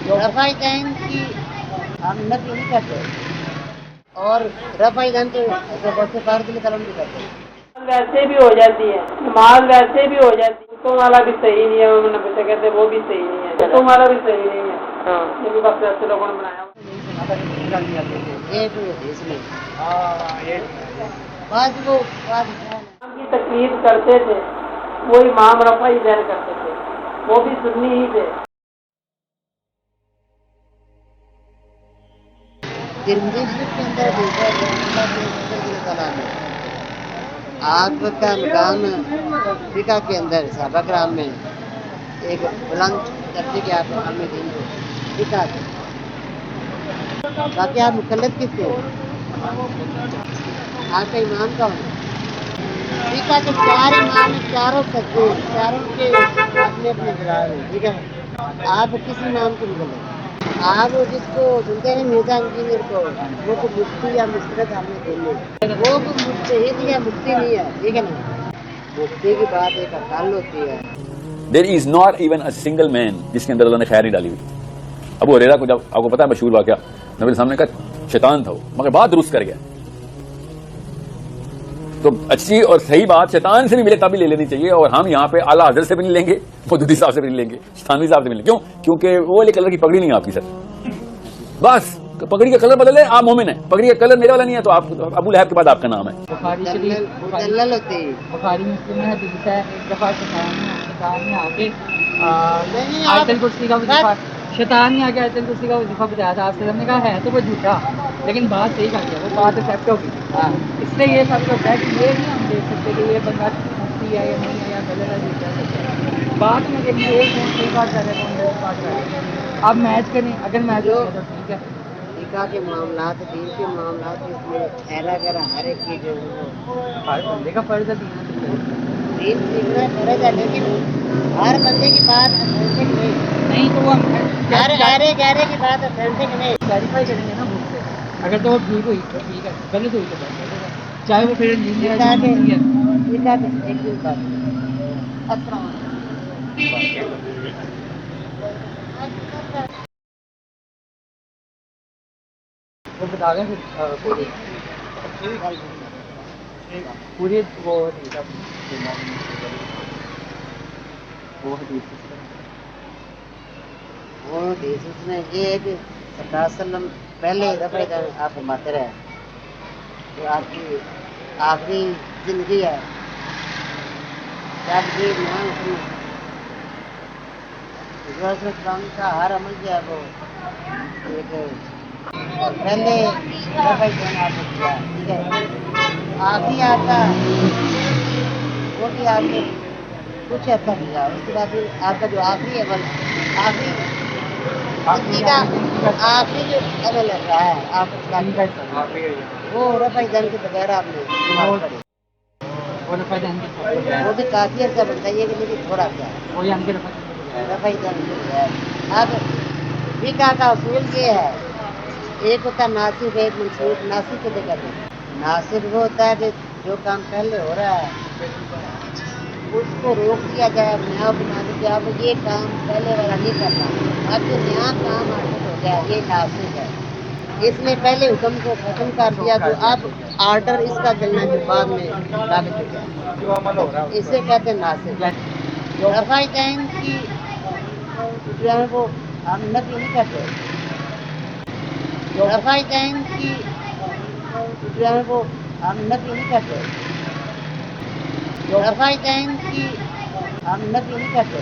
Rifai then की हम नफी नहीं करते और रफ़ाई दैन तो बहुत से फर्ज में कलम भी करते हैं। वैसे भी हो जाती है, नमाज वैसे भी हो जाती है। तो वाला भी सही नहीं है, उन्होंने बच्चे कहते वो भी सही नहीं है, तो वाला भी सही नहीं है। हाँ, ये भी बस ऐसे लोगों ने बनाया ये कोई हदीस नहीं। बाद वो बाद की तकलीफ करते थे, वो इमाम रफ़ा ही दैन करते थे, वो भी सुन्नी ही थे। तिरमिज़ी शरीफ के अंदर देखा रसूलुल्लाह के सल्लल्लाहु अलैहि वसल्लम आग का मकाम फिका के अंदर सहाबा कराम में एक बुलंद दर्जे के आप आलम दीन थे फिका थे। बाकी आप मुकल्लद किसके हैं? आपका इमाम कौन है? फिका के चार इमाम हैं, चारों सच्चे हैं, चारों के अपने अपने दलाल हैं, ठीक है। आप किस इमाम के मुकल्लद हैं? आप जिसको सुनते हैं मिर्जा इंजीनियर को, वो को मुफ्ती या मुस्तरद हमने देने, वो को मुज्तहिद या मुफ्ती नहीं है, ठीक है ना। मुफ्ती की बात एक अकाल होती है। There is not even a single man जिसके अंदर अल्लाह ने खैर नहीं डाली हुई। अबू हुरैरा को जब आपको पता है मशहूर वाकया, नबी सामने का शैतान था वो, मगर बात दुरुस्त कर गया। तो अच्छी और सही बात शैतान से भी मिले तब भी ले लेनी चाहिए, और हम यहाँ पे आला हजरत से भी नहीं लेंगे, मौदूदी साहब से भी नहीं लेंगे, स्थानवी साहब से भी नहीं, क्यों? क्योंकि वो वाले कलर की पगड़ी नहीं है आपकी सर। बस पगड़ी का कलर बदल है, आप मोमिन है, पगड़ी का कलर मेरे वाला नहीं है तो आप अबू लहब के बाद आपका नाम है। मुदल्लल होती है। बुखारी मुस्लिम में हदीस है, एक दफा शैतान ने आके नहीं आयतल कुर्सी का वजीफा, शैतान ने आके आयतल कुर्सी का वजीफा बताया था आपसे, हमने कहा है तो वो झूठा, लेकिन बात सही कर दिया, वो बात एक्सेप्ट होगी। इससे ये साबित होता है कि ये नहीं हम देख सकते कि ये बंदा मुफ्ती है या नहीं है या गलत है, झूठा है। बात में देखिए एक कौन सही बात कर रहे हैं, कौन गलत बात कर रहे हैं, आप मैच करें, अगर मैच हो तो ठीक है। फिका के मामलात, दीन के मामलात, इसमें एरा गैरा हर एक चीज जो है वो हर बंदे का फर्ज है दीन दीन सीखना फर्ज है, लेकिन हर बंदे की बात ऑथेंटिक नहीं, तो वो हम हर अरे गहरे की बात ऑथेंटिक नहीं। क्लैरिफाई करेंगे ना बुक से, अगर तो वो ठीक हुई तो ठीक है, गलत हुई तो गलत, चाहे वो फिर इंजीनियर फिका के है। फिका के एक दिन बात अस्सलाम वो बता दें फिर पूरी वो हदीस वो हदीस वो हदीस उसमें ये है कि सरकार सल्लम पहले दफा आप फरमाते रहे कि आपकी आखिरी जिंदगी है, जब ये इस्लाम का हर अमल जो है वो एक पहले दफा आपने किया, ठीक है। आखिरी आपका वो भी आपने कुछ ऐसा किया, उसके बाद फिर आपका जो आखिरी अमल आखिरी जिंदगी का आखिरी जो अमल रहा है आप वो रफ़ाई दन के बगैर आपने नमाज पढ़ी, वो भी काफी अच्छा बताइए कि लेकिन थोड़ा सा रफ़ाई दन के बगैर। अब फिका का उसूल ये है, एक होता नासिब, एक मंसूब। नासिब को देखा था, नासिब वो होता है कि जो काम पहले हो रहा है उसको रोक दिया जाए, नया बना दिया, अब ये काम पहले वाला नहीं करना, अब जो नया काम आर्डर हो गया ये नासिब है। इसने पहले हुक्म को खत्म कर दिया, तो अब आर्डर इसका चलना जो बाद में साबित हो गया, इसे कहते हैं नासिब। रफ़ाई दैन की जो है वो हम नफी नहीं करते, रफ़ाई दैन की जो है वो हम नफी नहीं करते, रफ़ाई दैन की हम नफी नहीं करते।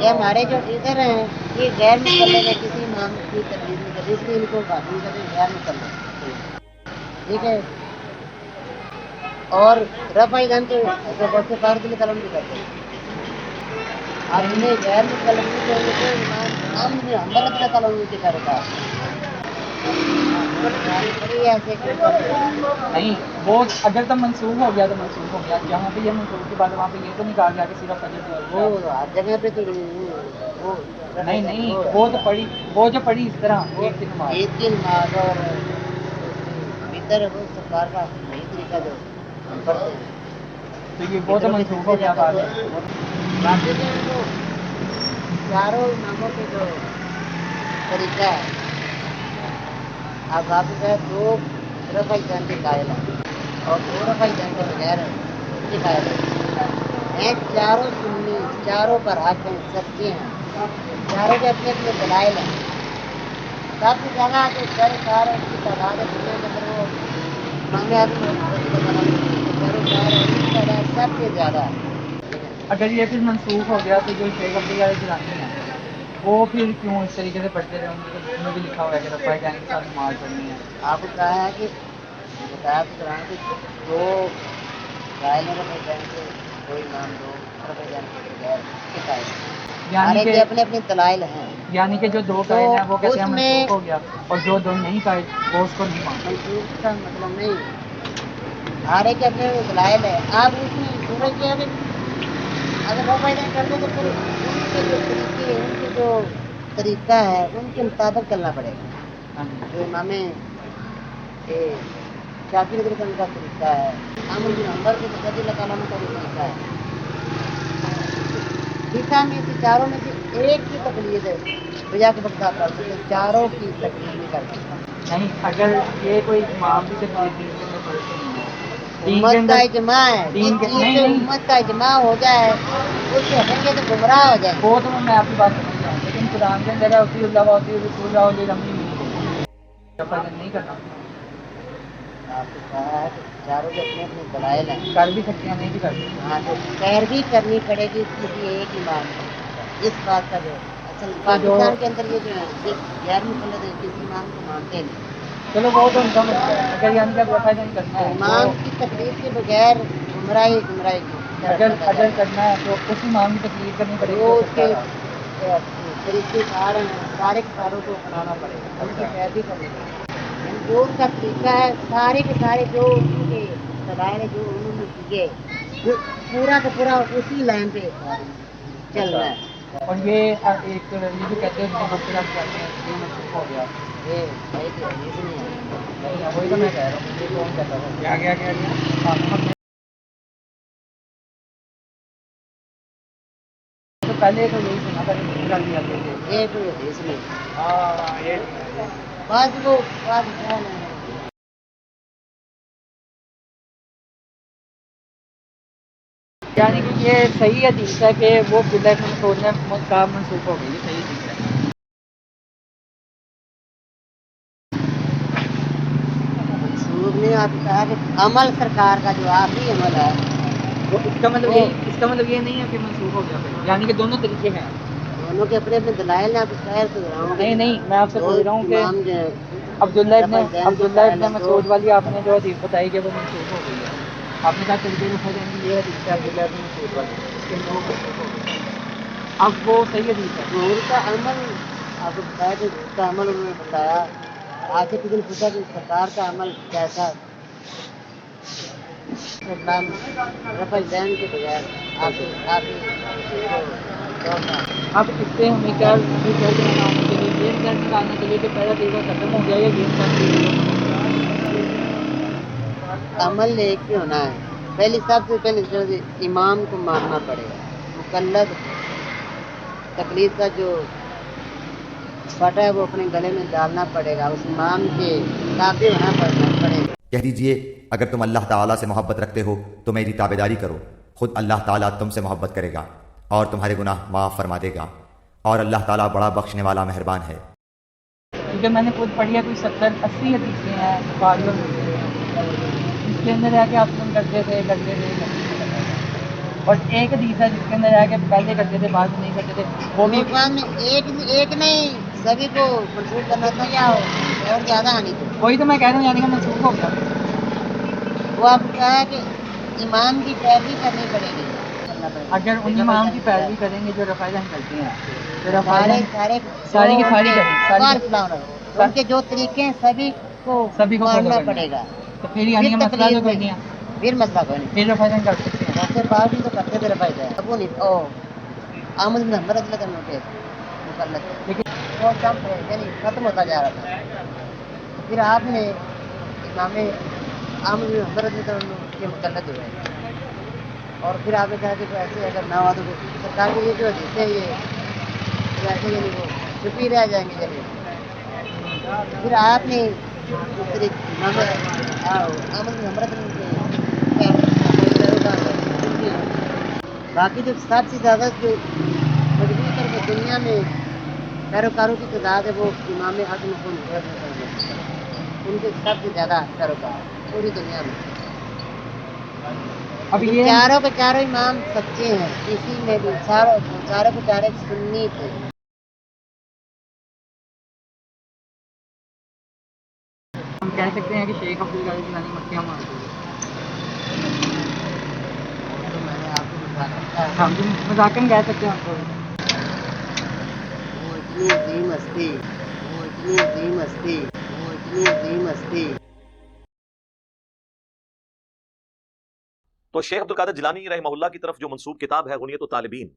ये हमारे जो टीचर हैं ये गैर मुकल्लद है, किसी इमाम की तकलीफ नहीं करते, इसलिए इनको बाकी करते गैर मुकल्लद, ठीक है। और रफ़ाई दैन तो बहुत से फर्ज में कलम भी करते हैं। अब इन्हें गैर मुकल्लद नहीं कहेंगे तो इमाम अहमद बिन हंबल अपना कलम नीचे करता नहीं, वो अगर तो मंसूब हो गया तो मंसूब हो गया, जहाँ पे ये मंसूब की बात वहाँ पे ये तो नहीं कहा गया कि सिर्फ वो हर जगह पे तो वो नहीं वो तो पढ़ी, वो जो पढ़ी इस तरह वो ईद की नमाज और भीतर वो सरकार का सही तरीका जो हम पढ़ते हैं, तो ये वो तो मंसूब हो गया बाद में। बाकी जो है वो चारों इमामों के जो तरीका है, अब आपके पास दो रफ़ा जान के कायल हैं और दो रफ़ा जान के बगैर के कायल हैं। चारों सुन्नी, चारों पर हक हैं, सच्चे हैं, चारों के अपने अपने दलाइल हैं। सबसे ज़्यादा जो सारे की तादाद है दुनिया के अंदर वो इमाम आज़म सबसे ज़्यादा है। अगर ये फिर मनसूख हो गया तो जो शेख अब्दुल वाले गिलानी है वो फिर क्यों इस तरीके से पढ़ते रहे? उनमें भी लिखा हुआ है कि रफ़ा जान के साथ नमाज पढ़नी है। आपको कहा है कि बताया तो कराएं कि दो कायल हैं रफ़ा जान के, दो इमाम, दो रफ़ा जान के बगैर के कायल हैं। यानी सारे कि के अपने अपने दलाइल हैं। यानी कि जो दो कायल हैं वो कहते हैं उसमें- मनसूख हो गया, और जो दो नहीं कायल वो उसको नहीं मानते। मंसूख का मतलब नहीं, सारे के अपने दलाइल है। आप उसमें सूरज के अगर रफ़ा जान करते तो फिर उनके जो तरीके, उनके जो तरीका है उनके मुताबिक चलना पड़ेगा। हाँ जी। जो इमामे शाफी रज़ी अल्लाह का तरीका है, अहमद बिन हम्बल के रज़ी अल्लाह का जो तरीका है, फीका में से चारों में से एक की तकलीद है भैया के वक्त आप कर सकते, चारों की तकलीद नहीं कर सकते। नहीं, अगर ये कोई इमाम भी तकलीफ दीन के अंदर पढ़ते नहीं है, दीन के उम्मत का अंदर इजमा है, दीन जिस के चीज़ नहीं पे नहीं उम्मत का इजमा हो जाए उससे हटेंगे तो गुमराह हो जाएंगे। वो तो मैं आपकी बात समझ रहा हूँ, लेकिन कुरान के अंदर है उतीउल्लाह व उतीउर रसूल व उलिल अम्री मिनकुम, रफ़ा जान नहीं करना। आपको कहा है कि चारों के अपने अपने दलाइल हैं। कर भी सकते हैं, नहीं भी कर सकते। हाँ, तो पैरवी करनी पड़ेगी किसी एक इमाम की, इस बात का जो असल पाकिस्तान के अंदर ये जो है ये गैर मुक़ल्लिद है, किसी इमाम को मानते नहीं। चलो वो तो उनका मसला है, अगर यानी कि अब रफ़ा जान करना तो है इमाम की तकलीफ के बगैर गुमराही गुमराही की अगर करना है तो उस इमाम की तकलीफ करनी पड़ेगी वो जो उसके करता रहा। तरीक़ेकार हैं, सारे के सारों को अपनाना पड़ेगा, उनकी पैरवी करनी पड़ेगी। यानी जो उनका तरीका है सारे के सारे जो उनके दलाइल जो उन्होंने दिए वो पूरा का पूरा उसी लाइन पे चलना है। और ये एक ये जो कहते हैं मुबतला कहते हैं ये मनसूख हो गया, ये भाई की हदीस नहीं है। नहीं है वही तो मैं कह रहा हूँ, ये कौन कहता था? क्या क्या क्या तो पहले तो यही सुना था कि मुबतला भी आते थे। ये कोई हदीस नहीं है। हाँ ये बाद वो बाद क्या है यानी कि ये सही हदीस है कि वो अब्दुल्लाह इब्न मसऊद ने काम मनसूख हो गई, ये सही हदीस है। मंसूब नहीं, आप कहा कि अमल सरकार का जो आखिरी अमल है वो इसका मतलब ये नहीं है कि मनसूख हो गया फिर, यानी कि दोनों तरीके हैं। दोनों के अपने अपने दलाइल हैं। आप खैर तो रहा हूँ नहीं मैं आपसे पूछ रहा हूँ कि इमाम जो है, अब्दुल्लाह इब्न रफ़ा जान के मसऊद वाली आपने जो हदीस बताई कि वो मनसूख हो गई है, आपने कहा तरीके रफ़ा जान की ये हदीस है अब्दुल्लाह इब्न मसऊद वाली, इसके लिए वो मनसूख हो गई। अब वो सही हदीस है। ज़ुहूर का अमल आपको बताया कि ज़ुहूर का अमल उन्होंने बताया। आपसे किसी ने पूछा कि सरकार का अमल कैसा, इस्लाम रफ़ा जान के बगैर आप अब इससे हमें क्या रिजल्ट निकालना चाहिए? ये रिजल्ट निकालना चाहिए कि पहला तरीका खत्म हो गया या ये अमल एक ही होना है। पहले सबसे पहले जो इमाम को मानना पड़ेगा, मुकल्लद तकलीद का जो फटा है वो अपने गले में डालना पड़ेगा, उस इमाम के ताबे होना पड़ेगा। कह दीजिए अगर तुम अल्लाह ताला से मोहब्बत रखते हो तो मेरी ताबेदारी करो, खुद अल्लाह ताला तुमसे मोहब्बत करेगा और तुम्हारे गुनाह माफ़ फरमा देगा, और अल्लाह ताला बड़ा बख्शने वाला मेहरबान है। क्योंकि मैंने खुद पढ़ी है कोई 70-80 हदीसें हैं बुखारी और मुस्लिम में, जिसके अंदर है कि आप तुम करते थे और एक हदीस है जिसके अंदर है कि पहले करते थे बाद में नहीं करते थे, वो भी में एक नहीं सभी को मंसूब करना था या और ज़्यादा आनी थी। वही तो मैं कह रहा हूँ, यानी कि मनसूख हो गया। वो आप कहा है कि इमाम की पैरवी करनी पड़ेगी। अगर उन इमाम की पैरवी करेंगे जो रफ़ा जान करते हैं तो रफ़ा सारे जान सारे सारी की सारी करें, उनके जो तरीके हैं सभी को मानना पड़ेगा। तो फिर यानी कि मसला जो कोई नहीं है, फिर मसला कोई नहीं, फिर रफ़ा जान कर सकते हैं। वैसे पास भी तो करते थे रफ़ा जान। अब वो नहीं ओ अहमद बिन हम्बल रज़ी अल्लाह के मुकल्लद थे, लेकिन वो कम यानी खत्म होता जा रहा था। फिर आपने इमाम अहमद बिन हम्बल रज़ी अल्लाह के मुकल्लद हुए और फिर आपने कहा कि ऐसे अगर ना हुआ तो सरकार की ये जो हदीस है ये वैसे यानी वो चुप ही रह जाएंगे जब फिर आपने दूसरे बाकी जो सबसे ज़्यादा जो मजबूत और वो दुनिया में पैरोकारों की तादाद है वो इमाम आज़म को उनके सबसे ज़्यादा पैरोकार पूरी दुनिया में। अब ये चारों के चारों इमाम सच्चे हैं, किसी में भी चारों के चारों सुन्नी थे। हम कह सकते हैं कि शेख अब्दुल कादिर जिलानी मक्खियाँ मारते हैं। तो मैंने आपको बताया हम भी मजाकन कह सकते हैं उनको। वो इतनी अजीम हस्ती, वो इतनी अजीम हस्ती, वो इतनी अजीम हस्ती। तो शेख अब्दुल कादिर जिलानी रहमहुल्लाह की तरफ जो मंसूब किताब है गुनियत तालिबीन,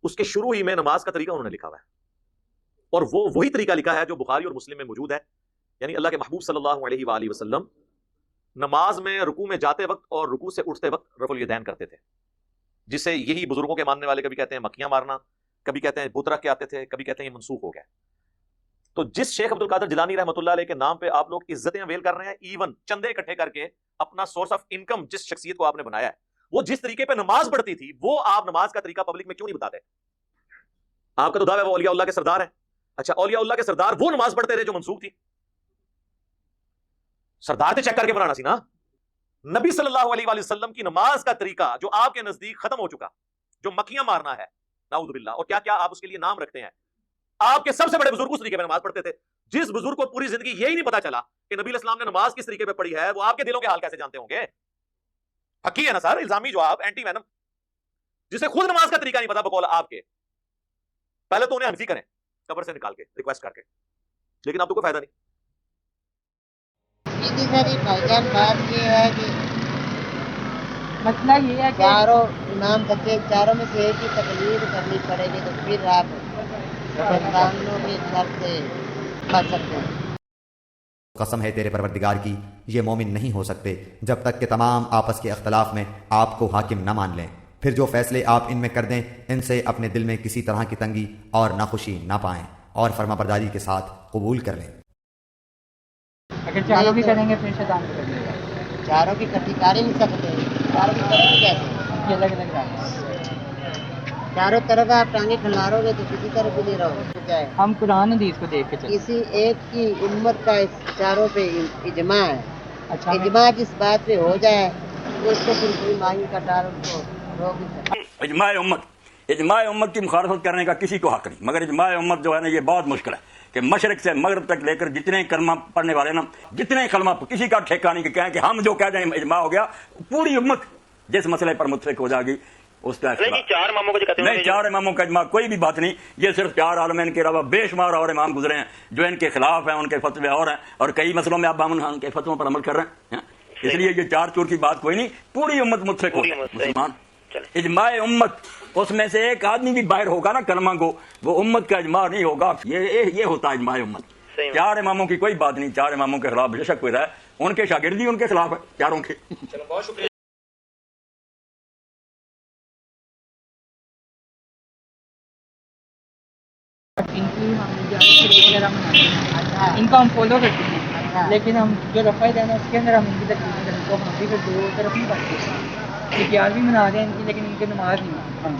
उसके शुरू ही में नमाज का तरीका उन्होंने लिखा हुआ है, और वो वही तरीका लिखा है जो बुखारी और मुस्लिम में मौजूद है। यानी अल्लाह के महबूब सल्लल्लाहु अलैहि वसल्लम नमाज में रुकू में जाते वक्त और रुकू से उठते वक्त रफुल यदैन करते थे, जिसे यही बुजुर्गों के मानने वाले कभी कहते हैं मक्खियां मारना, कभी कहते हैं बुत रख के आते थे, कभी कहते हैं ये मनसूख हो गया। तो जिस शेख अब्दुल कादिर जिलानी रहमतुल्लाह अलैह के नाम पे आप लोग इज्जतें अवेल कर रहे हैं, इवन चंदे इकट्ठे करके अपना सोर्स ऑफ इनकम जिस शख्सियत को आपने बनाया है, वो जिस तरीके पे नमाज पढ़ती थी, वो आप नमाज का तरीका पब्लिक में क्यों नहीं बताते? आपका तो दावा है वो औलिया अल्लाह के सरदार है। अच्छा, औलिया अल्लाह के सरदार वो नमाज पढ़ते थे जो मनसूख थी? सरदार थे चेक करके बनाना सी ना। नबी सल्लल्लाहु अलैहि वसल्लम की नमाज का तरीका जो आपके नजदीक खत्म हो चुका, जो मक्खियां मारना है, नाउज़ु बिल्लाह, और क्या क्या आप उसके लिए नाम रखते हैं। आपके सबसे बड़े बुजुर्ग उस तरीके में नमाज पढ़ते थे। जिस बुजुर्ग को पूरी जिंदगी यही नहीं पता चला कि नबी इस्लाम ने नमाज किस तरीके पे पढ़ी है, वो आपके दिलों के हाल कैसे जानते होंगे? हकी है ना सर, इल्जामी जवाब, एंटी वैनम। जिसे खुद नमाज का तरीका नहीं पता बकौल आपके, पहले तो उन्हें हनफी करें कब्र से निकाल के, रिक्वेस्ट करके, लेकिन आपको कोई फायदा नहीं। सीधी सारी भाईजान बात ये है कि मसला ये है कि चारों इमाम सच्चे, चारों में से एक ही तकलीफ करनी पड़ेगी, तो फिर आप कानूनों की शर्त से बच सकते हैं। कसम है तेरे परवरदिगार की, ये मोमिन नहीं हो सकते जब तक कि तमाम आपस के अख्तलाफ में आपको हाकिम न मान लें। फिर जो फैसले आप इनमें कर दें, इनसे अपने दिल में किसी तरह की तंगी और नाखुशी ना पाएं और फरमाबरदारी के साथ कबूल कर लें। अगर चारों भी करेंगे फिर शैतान भी करेंगे। चारों की इकट्ठी कर ही नहीं सकते, चारों की करेंगे कैसे? ये अलग अलग राह है। चारों तरफ आप टांगे खिलारोगे तो किसी तरफ भी नहीं रहोगे। क्या है? हम कुरान हदीस को देख के चलते किसी एक की उम्मत का इस चारों पे इजमा है। अच्छा इजमा जिस बात पे हो जाए तो उसको फिर कोई मांगी का टाल उसको रोक नहीं सकता। इजमाए उम्मत की मुखालफत करने का किसी को हक नहीं, मगर इजमाए उम्मत जो है ना, ये बहुत मुश्किल है कि मशरक से मगरब तक लेकर जितने कलमा पढ़ने वाले ना, जितने कलमा, किसी का ठेका नहीं कि कहें कि हम जो कह जाए इजमा हो गया। पूरी उम्मत जिस मसले पर मुतफिक हो जाएगी उसका चार इमामों को जो कहते हैं नहीं, चार इमामों का इजमा कोई भी बात नहीं। ये सिर्फ चार आलमीन के अलावा बेशुमार और इमाम गुजरे हैं जो इनके खिलाफ हैं, उनके फतवे और हैं, और कई मसलों में आप उनके फतवों पर अमल कर रहे हैं। इसलिए ये चार चोर की बात कोई नहीं, पूरी उम्मत मुतफिक हो मुसलमान। इजमाए उम्मत, उसमें से एक आदमी भी बाहर होगा ना कलमा को, वो उम्मत का इजमा नहीं होगा। ये होता है इजमाए उम्मत। चार इमामों की कोई बात नहीं, चार इमामों के खिलाफ बेशक कोई रहा है, उनके शागिर्दी उनके खिलाफ है, चारों के। चलो बहुत शुक्रिया। इनकी हम वगैरह मनाते हैं, इनको हम फॉलो करते हैं, लेकिन हम जो रफ़ाई देना उसके अंदर हम इनकी तकलीफ करें तो हम भी फिर दो तरफ नहीं बढ़ते। ये प्यार भी मना रहे हैं इनकी, लेकिन इनकी नमाज नहीं।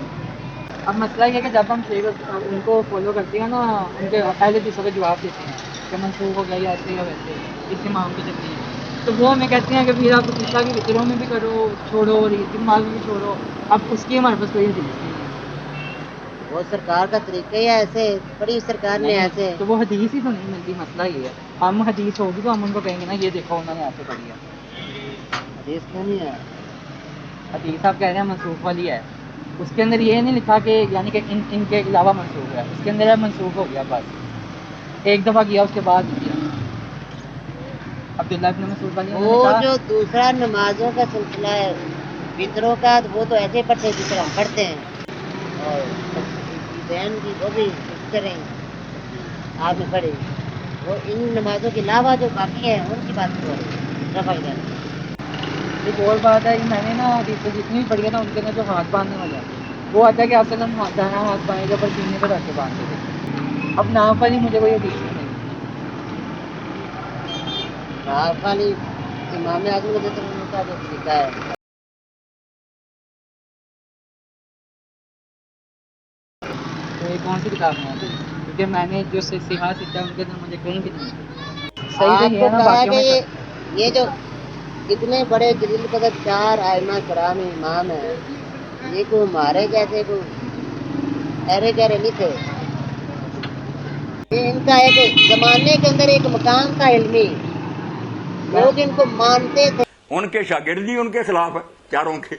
अब मसला ये है कि जब हम शेख उनको फॉलो करते हैं ना, उनके पहले दूसरों का जवाब देते हैं कि मनसूख हो गया या ऐसे या वैसे, इस इमाम की तकलीफ, तो वो हमें कहते हैं कि फिर आप पिछला की वितरों में भी करो, छोड़ो, और ये माल में भी छोड़ो। अब उसकी हमारे पास कोई हदीस नहीं है। वो सरकार का तरीका ही है ऐसे, बड़ी सरकार ने ऐसे। तो वो हदीस ही तो नहीं मिलती, मसला ये है। हम हदीस होगी तो हम उनको कहेंगे ना, ये देखो उन्होंने ऐसे पढ़ी है। हदीस क्यों नहीं है? हदीस आप कह रहे हैं मनसूख वाली है, उसके अंदर ये नहीं लिखा कि यानी कि इनके अलावा मनसूख है, उसके अंदर मनसूख हो गया, बस एक दफ़ा किया उसके बाद नहीं किया। अब्दुल्ला इब्न मसूद वाली वो जो दूसरा नमाजों का सिलसिला है वितरों का, वो तो ऐसे पढ़ते हैं जिस तरह हम पढ़ते हैं, और बहन की वो भी इस तरह आपने पढ़ी। वो इन नमाजों के अलावा जो बाकी है उनकी बात करो। एक और बात है, मैंने ना हदीस जितनी भी पढ़ी है ना, उनके अंदर जो हाथ बांधने वाले हैं وہ آتا ہے کہ آپ وسلم دانا ہاتھ بائیں کے اوپر سینے پہ رکھ کے باندھتے تھے. اب ناف والی مجھے کوئی حدیث نہیں. آپ والی امام اعظم رضی اللہ عنہ کا جو طریقہ ہے تو یہ کون سی کتاب میں ہے؟ کیونکہ میں نے جو سیاح سیکھا ان کے اندر مجھے کہیں بھی نہیں. صحیح تو آپ یہ کو ہے نا کہا باقیوں کہ میں. یہ جو اتنے بڑے جلیل قدر 4 ائمہ کرام امام ہیں یہ کوئی ہمارے جیسے کوئی ایرے گہرے نہیں تھے. یہ ان کا ایک زمانے کے اندر ایک مقام تھا علمی. لوگ ان کو مانتے تھے. ان کے شاگرد بھی ان کے خلاف ہے چاروں کے.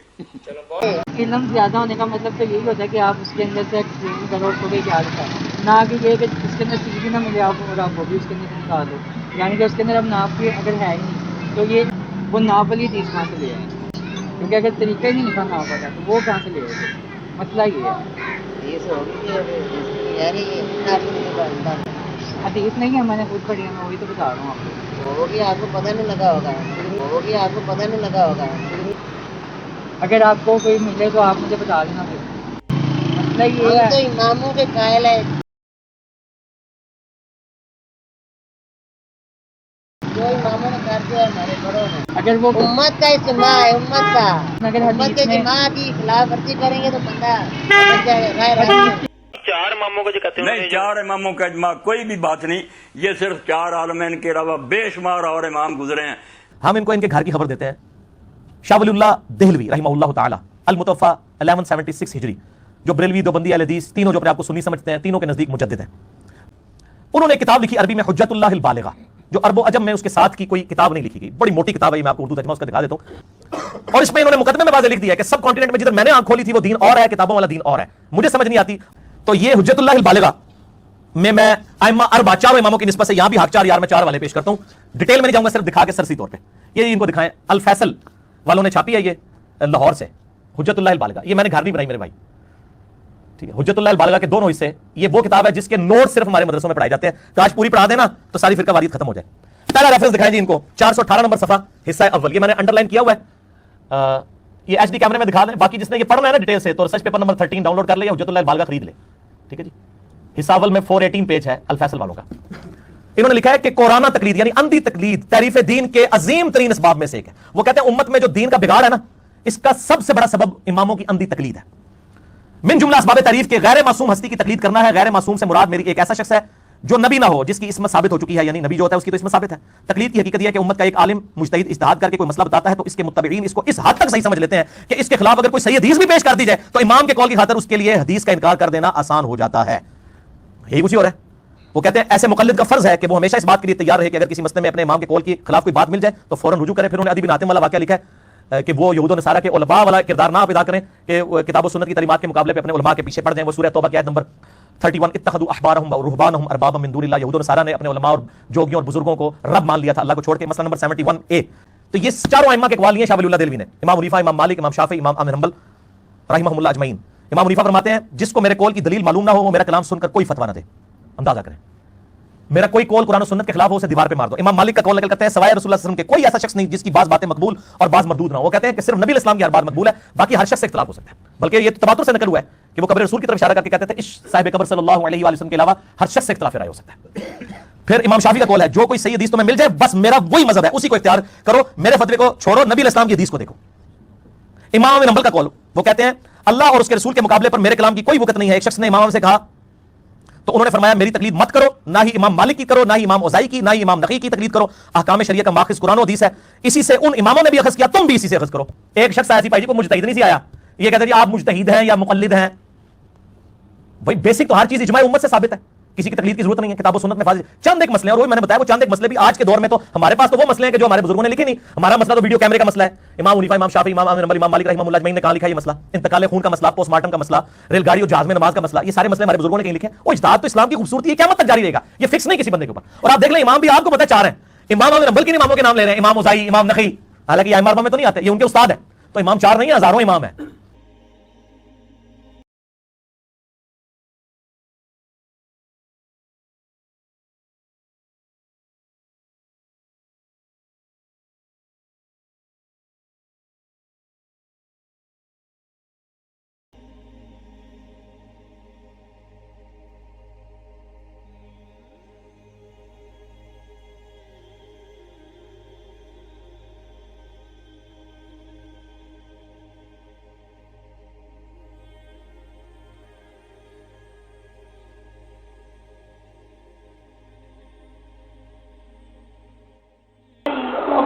علم زیادہ ہونے کا مطلب تو یہی ہوتا ہے کہ آپ اس کے اندر سے ایکسپلین کرو اس کو بھی یاد کرو, نہ کہ یہ کہ اس کے اندر چیز ہی نہ ملے آپ اور آپ وہ بھی اس کے اندر نکال دو. یعنی کہ اس کے اندر اب ناپ کی اگر ہے ہی نہیں تو یہ وہ ناپ والی چیز کہاں سے لے آئے, کیونکہ اگر طریقہ ہی نہیں لکھا ناپ والا تو وہ کہاں سے لے آئے. مسئلہ یہ ہے. یہ سو ہوگی یعنی یہ اتنا اپنے کے بعد حدیث نہیں ہے, میں نے خود پڑھی ہے, میں وہی تو بتا رہا ہوں آپ کو. ہوگی آپ کو پتہ نہیں لگا ہوگا. ہوگی آپ کو پتہ نہیں لگا ہوگا. اگر آپ کو کوئی ملے تو آپ مجھے بتا دینا پھر. مسئلہ یہ ہم تو ہے اماموں کے قائل ہیں جو اماموں نے کر دیا ہے ہمارے بڑوں نے. اگر وہ امت کا اجتماع ہے, امت کا. اگر امت کے حدیث میں اجتماع کی خلاف ورزی کریں گے تو بندہ سمجھ جائے گا غیر حدیث 4 اماموں کو جو کہتے ہیں نہیں, 4 اماموں کا اجماع کوئی بھی بات نہیں, یہ صرف 4 عالمین کے علاوہ بے شمار اور امام گزرے ہیں. ہم ان کو ان کے گھر کی خبر دیتے ہیں. شاہ ولی اللہ دہلوی رحمہ اللہ تعالی المتوفی 1176 ہجری, جو بریلوی دیوبندی اہل حدیث تینوں جو اپنے آپ کو سنی سمجھتے ہیں, تینوں کے نزدیک مجدد ہیں. انہوں نے ایک کتاب لکھی عربی میں حجت اللہ البالغہ, جو عرب و عجم میں اس کے ساتھ کی کوئی کتاب نہیں لکھی گئی. بڑی موٹی کتاب ہے یہ, میں آپ کو اردو ترجمہ اس کا دکھا دیتا ہوں. اور اس میں انہوں نے مقدمے میں واضح لکھ دیا ہے کہ سب کانٹیننٹ میں جدھر میں نے آنکھ کھولی تھی وہ دین اور ہے, کتابوں والا دین اور ہے, مجھے سمجھ نہیں آتی. تو یہ حجت اللہ البالغہ میں ائمہ اربعہ 4 اماموں کی نسبت سے یہاں بھی حق 4 یار میں 4 والے پیش کرتا ہوں. ڈیٹیل میں نہیں جاؤں گا, صرف دکھا کے سرسی طور پہ. یہ ان کو دکھائیں, الفیصل والوں نے چھاپی ہے یہ لاہور سے, حجت اللہ البالغہ. یہ میں نے گھر نہیں بنائی میرے بھائی, ٹھیک ہے. حجت اللہ البالغہ کے دونوں حصے, یہ وہ کتاب ہے جس کے نوٹ صرف ہمارے مدرسوں میں پڑھائے جاتے ہیں. تو آج پوری پڑھا دینا تو ساری فرقہ واریت ختم ہو جائے. پہلا ریفرنس دکھائیں جی ان کو, 418 نمبر صفحہ, حصہ اول. یہ میں نے انڈر لائن کیا ہوا ہے, یہ ایچ ڈی کیمرے میں دکھا دیں. باقی جس نے یہ پڑھنا ہے نا ڈیٹیل سے تو research paper number 13 download کر لے یا حجت اللہ البالغہ خرید لے, ٹھیک ہے جی. حصہ اول میں 418 پیج ہے الفیصل والوں کا. انہوں نے لکھا ہے کہ قرآن تقلید یعنی اندھی تقلید تعریف دین کے عظیم ترین اسباب میں سے ایک ہے. وہ کہتے ہیں امت میں جو دین کا بگاڑ ہے نا, اس کا سب سے بڑا سبب اماموں کی اندھی تقلید ہے. من جملہ اسباب تعریف کے غیر معصوم ہستی کی تقلید کرنا ہے. غیر معصوم سے مراد میری ایک ایسا شخص ہے جو نبی نہ ہو, جس کی عصمت ثابت ہو چکی ہے, یعنی نبی جو ہوتا ہے اس کی تو عصمت ثابت ہے. تقلید کی حقیقت یہ ہے کہ امت کا ایک عالم مجتہد اجتہاد کر کے کوئی مسئلہ بتاتا ہے تو اس کے متبعین اس کو اس حد تک صحیح سمجھ لیتے ہیں کہ اس کے خلاف اگر کوئی صحیح حدیث بھی پیش کر دی جائے تو امام کے قول کی خاطر اس کے لیے حدیث کا انکار کر دینا آسان ہو جاتا ہے. یہی کچھ ہو رہا ہے. وہ کہتے ہیں ایسے مقلد کا فرض ہے کہ وہ ہمیشہ اس بات کے لیے تیار رہے کہ اگر کسی مسئلے میں اپنے امام کے قول کے خلاف کوئی بات مل جائے تو فوراً رجوع کرے. پھر انہوں نے ادی بن حاتم والا واقعہ لکھا ہے کہ وہ یہود و نصارہ کے علماء والا کردار نہ ادا کریں کہ کتاب و سنت کی تعلیمات کے مقابلے پہ اپنے علماء کے پیچھے پڑ جائیں. وہ سورہ توبہ کی آیت نمبر 31, اتخذوا احبارهم ورهبانهم اربابا من دون اللہ. یہود و نصارہ نے اپنے علماء اور جوگیوں اور بزرگوں کو رب مان لیا تھا اللہ کو چھوڑ کے. مسئلہ نمبر 71A. تو یہ 4 ائمہ کے اقوال لیے شاہ ولی اللہ دہلوی نے, امام حنیفہ, امام مالک, امام شافعی, امام احمد بن حنبل رحمہم اللہ اجمعین. امام حنیفہ فرماتے ہیں جس کو میرے قول کی دلیل معلوم نہ ہو وہ میرا کلام سن کر کوئی فتویٰ نہ دے. اندازہ کریں, میرا کوئی قول قرآن و سنت کے خلاف ہو اسے دیوار پہ مار دو. امام مالک کا قول نقل کرتے ہیں سوائے رسول اللہ صلی اللہ علیہ وسلم کے کوئی ایسا شخص نہیں جس کی بعض باتیں مقبول اور بعض مردود نہ ہو. وہ کہتے ہیں کہ صرف نبی علیہ السلام کی ہر بات مقبول ہے, باقی ہر شخص سے اختلاف ہو سکتا ہے. بلکہ یہ تواتر سے نقل ہوا ہے کہ وہ قبر رسول کی طرف اشارہ کر کے کہتے تھے اس صاحب قبر صلی اللہ علیہ وآلہ وسلم کے علاوہ ہر شخص سے اختلاف رائے ہو سکتا ہے. پھر امام شافعی کا قول ہے جو کوئی صحیح حدیث تمہیں مل جائے بس میرا وہی مذہب ہے اسی کو اختیار کرو, میرے فتوے کو چھوڑو, نبی علیہ السلام کی حدیث کو دیکھو. امام احمد بن حنبل کا قول, وہ کہتے ہیں اللہ اور اس کے رسول کے مقابلے پر میرے کلام کی کوئی وقت نہیں ہے. ایک شخص نے امام سے کہا تو انہوں نے فرمایا میری تقلید مت کرو, نہ ہی امام مالک کی کرو, نہ ہی امام اوزائی کی, نہ ہی امام نقی کی تقلید کرو. احکام شریعہ کا ماخذ قرآن و حدیث ہے, اسی سے ان اماموں نے بھی اخذ کیا, تم بھی اسی سے اخذ کرو. ایک شخص ایسی بھائی جی کو مجتہد نہیں سی آیا, یہ کہتے ہیں آپ مجتہد ہیں یا مقلد ہیں. بھائی بیسک تو ہر چیز اجماع امت سے ثابت ہے, کسی کی تقلید کی ضرورت نہیں ہے. کتاب و سنت میں فاضل چند ایک مسئلے ہیں, اور وہی میں نے بتایا وہ چند ایک مسئلے بھی آج کے دور میں تو ہمارے پاس تو وہ مسئلے ہیں کہ جو ہمارے بزرگوں نے لکھے نہیں. ہمارا مسئلہ تو ویڈیو کیمرے کا مسئلہ ہے. امام حنیفہ, امام شافعی, امام احمد بن حنبل, امام مالک رحمہ اللہ اجمعین نے کہاں لکھا یہ مسئلہ, انتقال خون کا مسئلہ, پوسٹ مارٹم کا مسئلہ, ریل گاڑی اور جہاز میں نماز کا مسئلہ, یہ سارے مسئلے ہمارے بزرگوں نے کہیں لکھے ہیں. وہ اجتہاد تو اسلام کی خوبصورتی ہے, قیامت تک جاری رہے گا, یہ فکس نہیں کسی بندے کے اوپر. اور آپ دیکھ لیں امام بھی آپ کو پتہ 4 ہیں. امام احمد بن حنبل کے اماموں کے نام لے رہے ہیں, امام اوزائی, امام نقی, حالانکہ یہ ائمہ اربعہ میں تو نہیں آتے, یہ ان کے استاد ہیں. تو امام 4 نہیں ہیں, ہزاروں امام ہیں.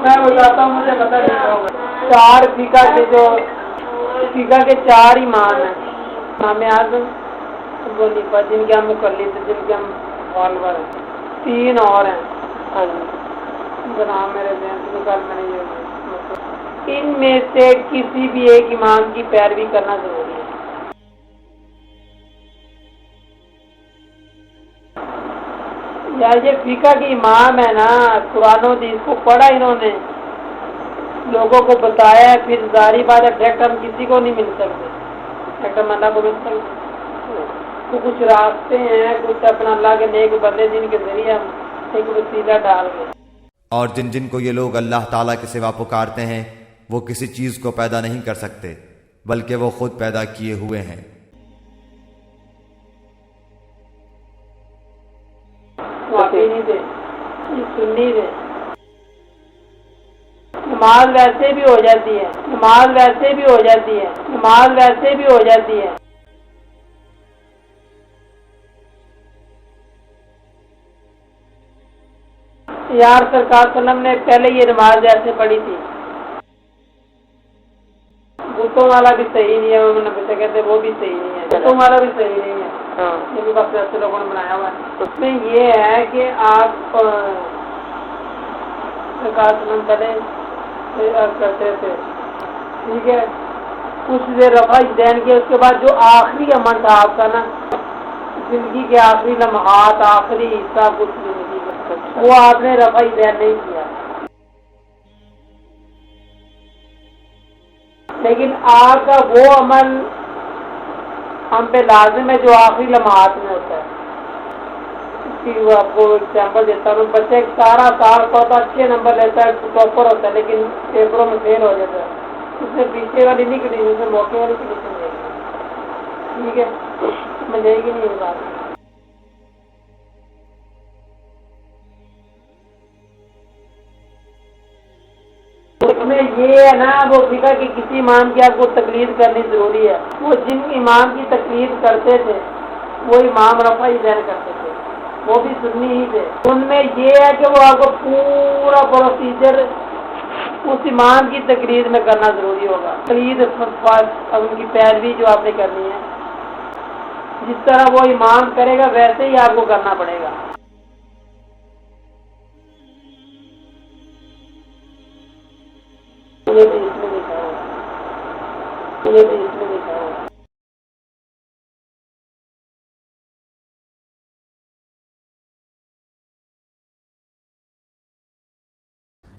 میں بتاتا ہوں، مجھے پتہ نہیں ہوگا. 4 فقہ کے جو فقہ کے 4 امام ہیں، امام اعظم ابو حنیفہ جن کے ہم مقلد ہیں، جن کے ہم فالوور ہیں، 3 اور ہیں. ہاں جی جناب میرے ذہن سے نکال میں نہیں. ان میں سے کسی بھی ایک امام کی پیروی کرنا ضروری ہے. یا یہ فقہ کے امام ہے نا، قرآن و حدیث کو پڑھا انہوں نے، لوگوں کو بتایا ہے، پھر ظاہری بات ہے ڈائریکٹ ہم کسی کو نہیں مل سکتے، ڈائریکٹ ہم اللہ کو مل سکتے. تو کچھ راستے ہیں، کچھ اپنا اللہ کے نیک بندے جن کے ذریعے ہم ایک وسیلہ ڈال گئے. اور جن جن کو یہ لوگ اللہ تعالیٰ کے سوا پکارتے ہیں وہ کسی چیز کو پیدا نہیں کر سکتے بلکہ وہ خود پیدا کیے ہوئے ہیں. سنی دے نماز ویسے بھی ہو جاتی ہے، نماز ویسے بھی ہو جاتی ہے، نماز ویسے بھی ہو جاتی ہے. یار سرکار صلی اللہ علیہ وسلم نے پہلے یہ نماز ایسے پڑھی تھی. بتوں والا بھی صحیح نہیں ہے، نبی کہتے وہ بھی صحیح نہیں ہے، بتوں والا بھی صحیح نہیں ہے، یہ بھی بس ایسے لوگوں نے بنایا ہوا ہے. اس میں یہ ہے کہ آپ سرکار صلی اللہ علیہ وسلم پہلے کرتے تھے، ٹھیک ہے، کچھ دیر رفع دین کے، اس کے بعد جو آخری عمل تھا آپ کا نا، زندگی کے آخری لمحات، آخری حصہ کچھ زندگی کا، وہ آپ نے رفع دین نہیں کیا. لیکن آپ کا وہ عمل ہم پہ لازم ہے جو آخری لمحات میں ہوتا ہے. اس کی وہ آپ کو ایگزامپل دیتا ہوں. بچے سارا سال پڑھتا، اچھے نمبر لیتا ہے، ٹاپر ہوتا ہے، لیکن پیپروں میں فیل ہو جاتا ہے. اس نے پیچھے والی نہیں کٹی، اس نے موقع والی کنڈیشن دے گی. ٹھیک ہے، ملے گی نہیں یہ بات. اس میں یہ ہے نا، وہ فقہ کہ کسی امام کی آپ کو تقلید کرنی ضروری ہے. وہ جن امام کی تقلید کرتے تھے وہ امام رفع دین کرتے تھے، وہ بھی سنی ہی تھے. ان میں یہ ہے کہ وہ آپ کو پورا پروسیجر اس امام کی تقلید میں کرنا ضروری ہوگا. تقلید ان کی پیروی جو آپ نے کرنی ہے، جس طرح وہ امام کرے گا ویسے ہی آپ کو کرنا پڑے گا. یہ بھی اس میں لکھا ہوا، یہ بھی اس میں لکھا ہوا.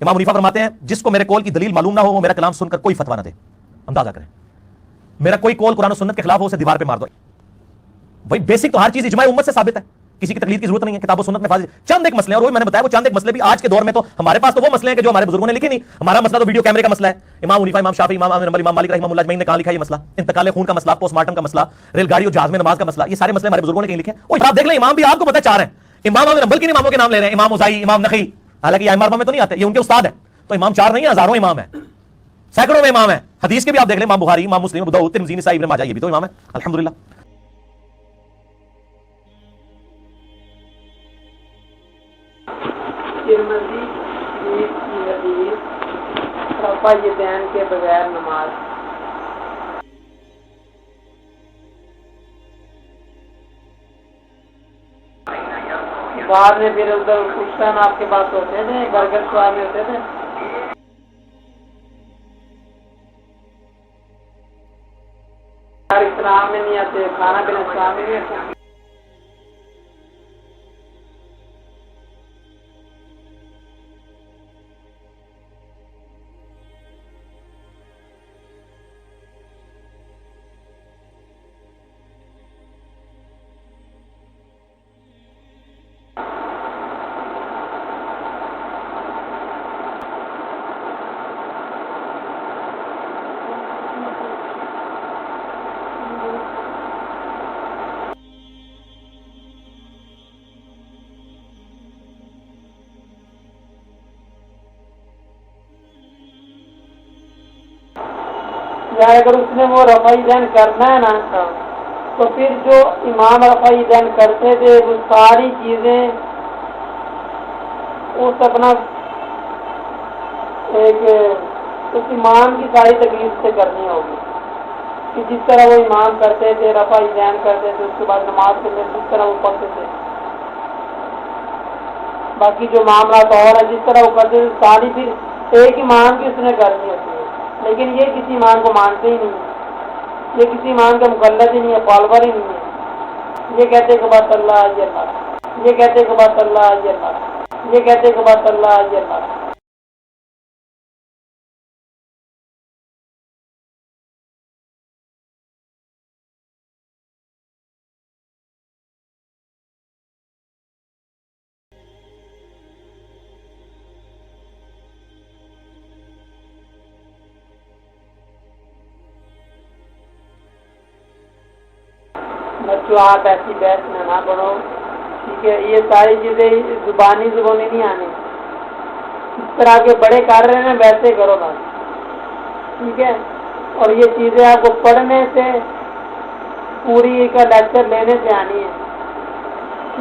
امام حنیفہ فرماتے ہیں جس کو میرے قول کی دلیل معلوم نہ ہو وہ میرا کلام سن کر کوئی فتویٰ نہ دے. اندازہ کریں، میرا کوئی قول قرآن و سنت کے خلاف ہو اسے دیوار پہ مار دو. بھائی بیسک تو ہر چیز اجماع امت سے ثابت ہے، کسی کی تقلید کی ضرورت نہیں ہے. کتاب و سنت میں فاضل چند ایک مسئلے ہیں، اور وہی میں نے بتایا وہ چند ایک مسئلے بھی آج کے دور میں تو ہمارے پاس تو وہ مسئلے ہیں کہ جو ہمارے بزرگوں نے لکھے نہیں. ہمارا مسئلہ تو ویڈیو کیمرے کا مسئلہ ہے. امام حنیفہ، امام شافعی، امام احمد بن حنبل، امام مالک رحمہ اللہ اجمعین نے کہاں لکھا ہے یہ مسئلہ؟ انتقال خون کا مسئلہ، پوسٹ مارٹم کا مسئلہ، ریل گاڑی اور جہاز میں نماز کا مسئلہ، یہ سارے مسئلے ہمارے بزرگوں نے کہیں لکھے ہیں. اور آپ دیکھ لیں امام بھی آپ کو پتہ 4 ہیں. امام احمد بن حنبل کے اماموں کے نام لے رہے ہیں، امام اوزاعی، امام نخعی، حالانکہ یہ ائمہ میں تو نہیں آتے، یہ ان کے استاد ہیں. تو امام 4 نہیں ہیں، ہزاروں امام ہیں، سینکڑوں میں امام ہیں. حدیث کے بھی آپ دیکھ لیں، امام بخاری، امام مسلم، ابو داؤد، ترمذی، نسائی، ابن ماجہ، یہ بھی تو امام ہیں الحمدللہ. ترمذی شریف کی حدیث رفع دین کے بغیر نماز. بعد میں پھر ادھر کچھ ٹائم آپ کے پاس ہوتے تھے، برگر سواد میں ہوتے تھے. اسلام میں نہیں آتے، کھانا پینا اسلام میں نہیں آتا. یا اگر اس نے وہ رفع دین کرنا ہے نا، تو پھر جو امام رفع دین کرتے تھے وہ ساری چیزیں اس اپنا ایک اس امام کی ساری تکلیف سے کرنی ہوگی کہ جس طرح وہ امام کرتے تھے، رفع یدین کرتے تھے، اس کے بعد نماز کے اندر جس طرح وہ پڑھتے تھے، باقی جو معاملات اور ہیں جس طرح وہ کرتے تھے، ساری پھر ایک امام کی اس نے کرنی ہوتی ہے۔ لیکن یہ کسی امام کو مانتے ہی نہیں ہے، یہ کسی امام کا مقلد ہی نہیں ہے، فالوور ہی نہیں ہے۔ یہ کہتے کہ بس اللہ یہ اللہ، یہ کہتے کہ بس اللہ یہ اللہ، یہ کہتے کہ بس اللہ یہ اللہ۔ بچوں آپ ایسی بحث میں نہ پڑھو، ٹھیک ہے؟ یہ ساری چیزیں زبانی زبانی نہیں آنی، اس طرح کے بڑے کر رہے ہیں ویسے کرو بس، ٹھیک ہے؟ اور یہ چیزیں آپ کو پڑھنے سے، پوری کا لیکچر لینے سے آنی ہے،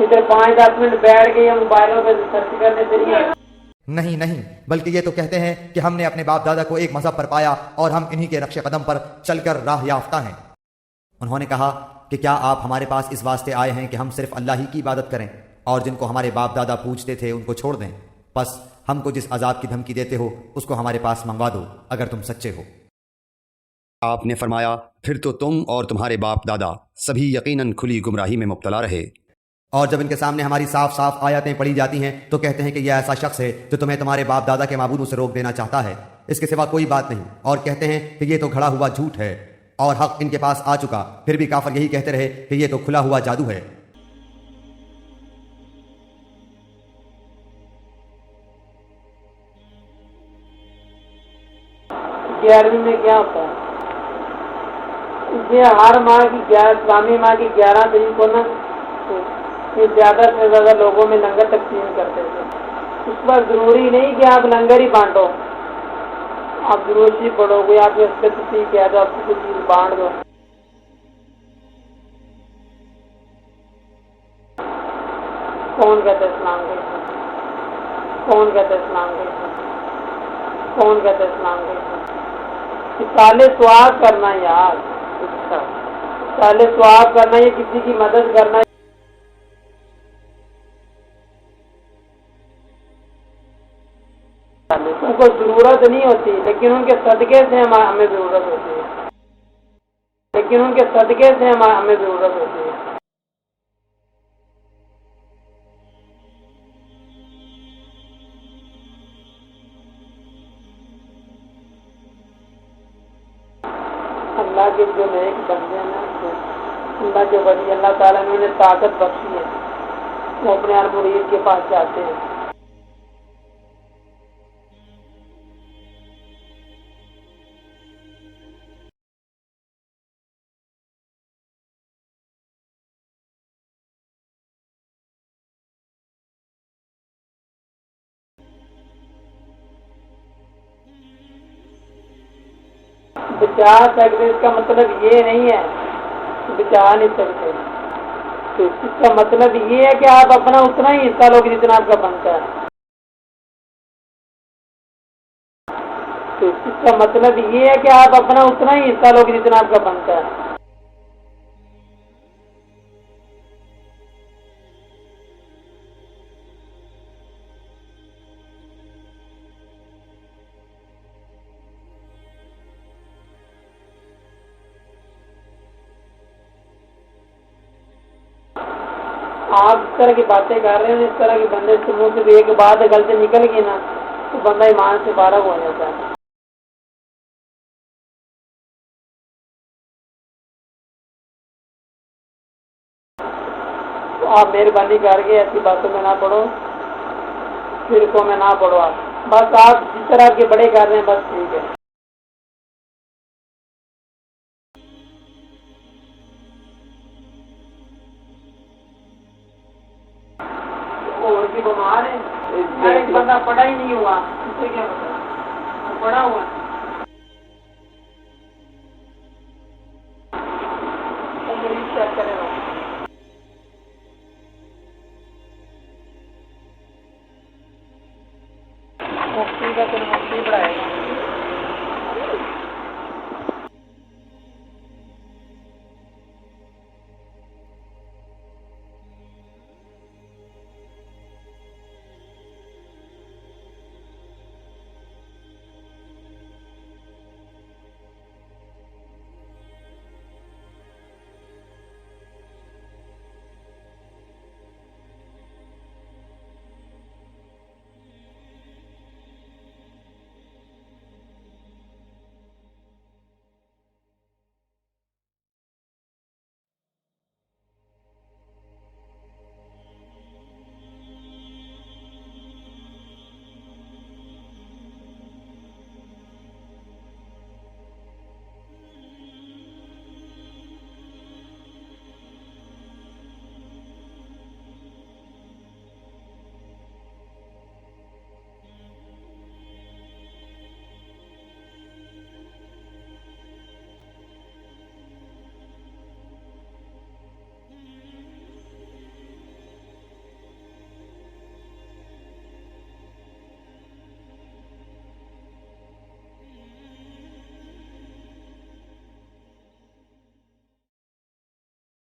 ادھر 5-10 منٹ بیٹھ کے یا موبائلوں پہ سرچ کرنے سے نہیں آنی۔ نہیں نہیں، بلکہ یہ تو کہتے ہیں کہ ہم نے اپنے باپ دادا کو ایک مذہب پر پایا اور ہم انہی کے نقش قدم پر چل کر راہ یافتہ ہیں۔ انہوں نے کہا کہ کیا آپ ہمارے پاس اس واسطے آئے ہیں کہ ہم صرف اللہ ہی کی عبادت کریں اور جن کو ہمارے باپ دادا پوجتے تھے ان کو چھوڑ دیں؟ بس ہم کو جس عذاب کی دھمکی دیتے ہو اس کو ہمارے پاس منگوا دو اگر تم سچے ہو۔ آپ نے فرمایا پھر تو تم اور تمہارے باپ دادا سبھی یقیناً کھلی گمراہی میں مبتلا رہے۔ اور جب ان کے سامنے ہماری صاف صاف آیتیں پڑھی جاتی ہیں تو کہتے ہیں کہ یہ ایسا شخص ہے جو تمہیں تمہارے باپ دادا کے معبودوں سے روک دینا چاہتا ہے، اس کے سوا کوئی بات نہیں، اور کہتے ہیں کہ یہ تو گھڑا ہوا جھوٹ ہے اور حق ان کے پاس آ چکا، پھر بھی کافر یہی کہتے رہے کہ یہ تو کھلا ہوا جادو ہے۔ گیارہویں میں کیا ہوتا ہے؟ یہ ہر ماہ کی اسلامی ماہ کی 11 تاریخ کو نا یہ زیادہ سے زیادہ لوگوں میں لنگر تقسیم کرتے تھے۔ اس پر ضروری نہیں کہ آپ لنگر ہی بانٹو، آپ ضروری پڑھو، کوئی آپ نے کیا تو آپ کو کوئی چیز بانٹ دو۔ کون کہتا ہے اسلام کے؟ کون کہتا ہے اسلام کے؟ کون کہتا ہے اسلام کے؟ سالے سواب کرنا یار، سالے سواب کرنا، یہ کسی کی مدد کرنا، ان کو ضرورت نہیں ہوتی لیکن ان کے صدقے سے ہمیں ضرورت ہوتی ہے، لیکن ان کے صدقے سے ہمیں ضرورت ہوتی ہے۔ اللہ کے جو نیک بندے ہیں نا، اللہ کے ولی، اللہ تعالیٰ نے انہیں طاقت بخشی ہے، وہ اپنے ہر مرید کے پاس جاتے ہیں۔ بچا سکتے اس کا مطلب یہ نہیں ہے بچا نہیں سکتے، تو اس کا مطلب یہ ہے کہ آپ اپنا اتنا ہی حصہ لو گے جتنا آپ کا بنتا ہے، تو اس کا مطلب یہ ہے کہ آپ اپنا اتنا ہی حصہ لو گے جتنا آپ کا بنتا ہے۔ آپ اس طرح کی باتیں کر رہے ہیں، اس طرح کے بندے سے منہ سے ایک بات غلط نکل گئی نا تو بندہ ایمان سے فارغ ہو جاتا ہے۔ تو آپ مہربانی کر کے ایسی باتوں میں نہ پڑھو، فرقوں میں نہ پڑھو، آپ بس آپ جس طرح کے بڑے کر رہے ہیں بس ٹھیک ہے۔ اور بھی بیمار ہے، ایک بندہ پڑھا ہی نہیں ہوا، اس سے کیا پتا پڑھا ہوا مریض چیک کرے گا۔ مفتی کا نہیں پڑھائے گا